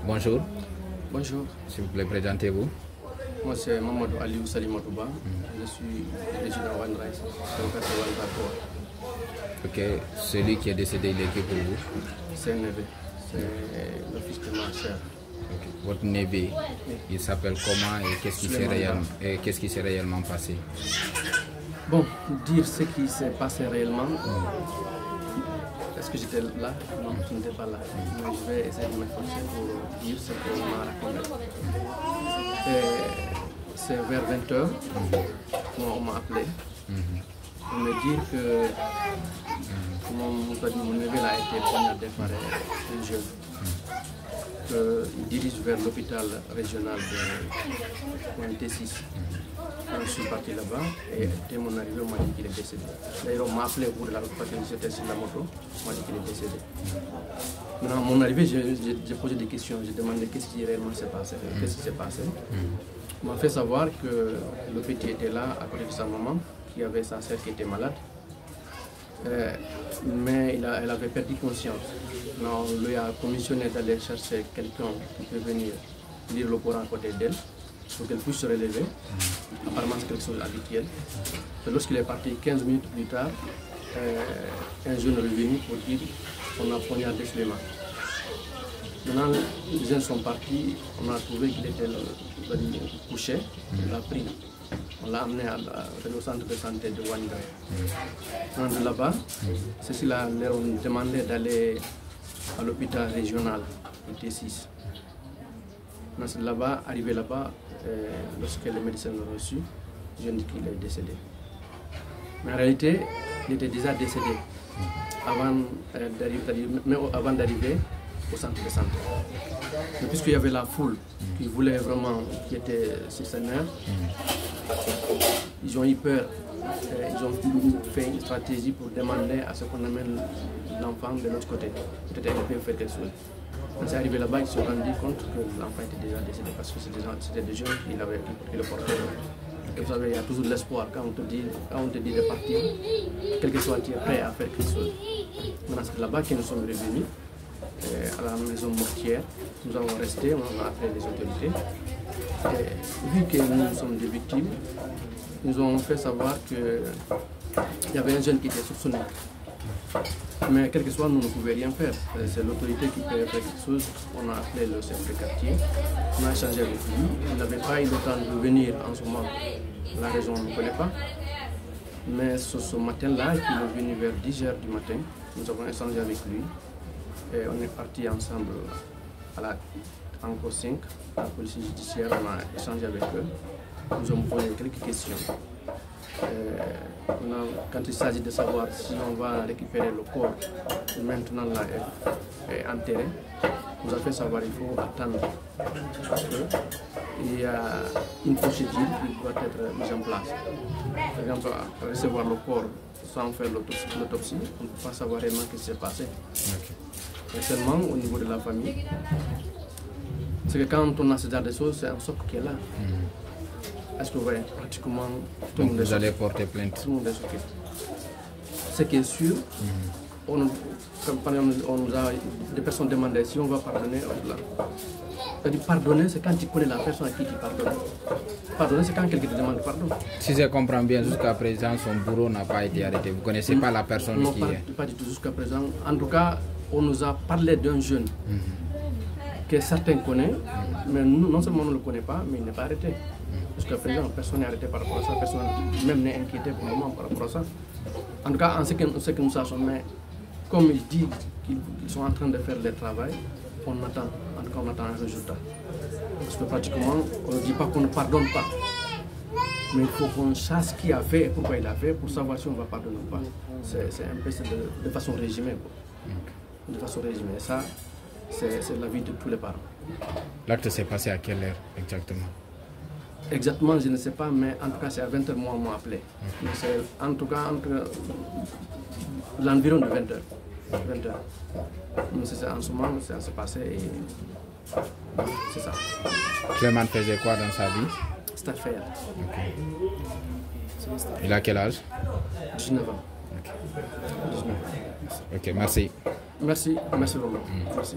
Bonjour. Bonjour. S'il vous plaît, présentez-vous. Moi, c'est Mamadou Aliou Salimatouba. Je suis résident One Rice. Ok, celui qui est décédé, il est qui pour vous? C'est un neveu. C'est le fils de ma chère. Okay. Votre neveu, il s'appelle comment et qu'est-ce qui s'est réellement passé? Bon, dire ce qui s'est passé réellement, est-ce que j'étais là? Non, je n'étais pas là. Mais je vais essayer de m'efforcer pour dire ce qu'on m'a raconté. C'est vers 20h, on m'a appelé pour me dire que mon neveu a été poignardé par un jeune. Il dirige vers l'hôpital régional de T6. Je suis parti là-bas et dès mon arrivée, on m'a dit qu'il est décédé. D'ailleurs, on m'a appelé pour la parce que j'étais sur la moto, on m'a dit qu'il est décédé. Maintenant, à mon arrivée, j'ai posé des questions, j'ai demandé qu'est-ce qui réellement s'est passé, qu'est-ce qui s'est passé. On m'a fait savoir que le petit était là à côté de sa maman, qui avait sa sœur qui était malade. Mais elle avait perdu conscience. On lui a commissionné d'aller chercher quelqu'un qui peut venir lire le Coran à côté d'elle pour qu'elle puisse se relever. Apparemment, c'est quelque chose d'habituel. Lorsqu'il est parti 15 minutes plus tard, un jeune est revenu pour dire qu'on a poignardé Suleiman. Maintenant, les jeunes sont partis, on a trouvé qu'il était couché, on l'a pris. On l'a amené au centre de santé de Wanda. De là-bas, ceux-là leur ont demandé d'aller à l'hôpital régional de T6. Là-bas, arrivé là-bas, lorsque les médecins l'ont reçu, je dis qu'il est décédé. Mais en réalité, il était déjà décédé avant d'arriver au centre de santé. Mais puisqu'il y avait la foule qui voulait vraiment, qui était sur sa mère, ils ont eu peur. Ils ont fait une stratégie pour demander à ce qu'on amène l'enfant de l'autre côté. Peut-être qu'ils peuvent faire quelque chose. Quand c'est arrivé là-bas, ils se sont rendus compte que l'enfant était déjà décédé parce que c'était des jeunes qui le portaient. Et vous savez, il y a toujours de l'espoir quand on te dit de partir, quel que soit, tu es prêt à faire quelque chose. Maintenant, c'est là-bas que nous sommes revenus, à la maison mortière. Nous avons resté, on a appelé les autorités. Et vu que nous sommes des victimes, nous ont fait savoir qu'il y avait un jeune qui était soupçonné. Mais quel que soit, nous ne pouvions rien faire. C'est l'autorité qui peut faire quelque chose. On a appelé le chef de quartier, on a échangé avec lui. Il n'avait pas eu le temps de venir en ce moment. La raison, on ne connaît pas. Mais ce matin-là, il est venu vers 10h du matin. Nous avons échangé avec lui. Et on est partis ensemble en COS5, à la police judiciaire. On a échangé avec eux. Nous avons posé quelques questions. Quand il s'agit de savoir si on va récupérer le corps, maintenant là est enterré, nous a fait savoir qu'il faut attendre parce qu'il y a une procédure qui doit être mise en place. Par exemple, recevoir le corps sans faire l'autopsie, on ne peut pas savoir réellement ce qui s'est passé. Mais seulement au niveau de la famille, c'est que quand on a ce genre de choses, c'est un choc qui est là. Est-ce que vous voyez, pratiquement tout le monde est choqué. Vous allez porter plainte. Tout le monde est choqué. Ce qui est sûr, on nous a des personnes demandé si on va pardonner. C'est-à-dire pardonner, c'est quand tu connais la personne à qui tu pardonnes. Pardonner, c'est quand quelqu'un te demande pardon. Si je comprends bien, jusqu'à présent, son bourreau n'a pas été arrêté. Vous ne connaissez pas la personne qui est? Pas du tout jusqu'à présent. En tout cas, on nous a parlé d'un jeune que certains connaissent, mais nous, non seulement on ne le connaît pas, mais il n'est pas arrêté. Jusqu'à présent, personne n'est arrêté par rapport à ça, personne même n'est inquiété pour le moment par rapport à ça. En tout cas, en ce que nous sachons, mais comme ils disent qu'ils sont en train de faire le travail, on attend, en tout cas on attend un résultat. Parce que pratiquement, on ne dit pas qu'on ne pardonne pas. Mais il faut qu'on sache qui a fait et pourquoi il a fait pour savoir si on va pardonner ou pas. C'est un peu de façon résumée. De façon résumée. Ça, c'est la vie de tous les parents. L'acte s'est passé à quelle heure exactement? Exactement, je ne sais pas, mais en tout cas, c'est à 20h, moi, on m'a appelé. C'est en tout cas entre l'environ de 20h. 20h. C'est en ce moment, ça s'est passé et c'est ça. Clément faisait quoi dans sa vie? C'est à faire. Il a quel âge? 19 ans. 19. Ok, merci. Merci, merci vraiment. Merci.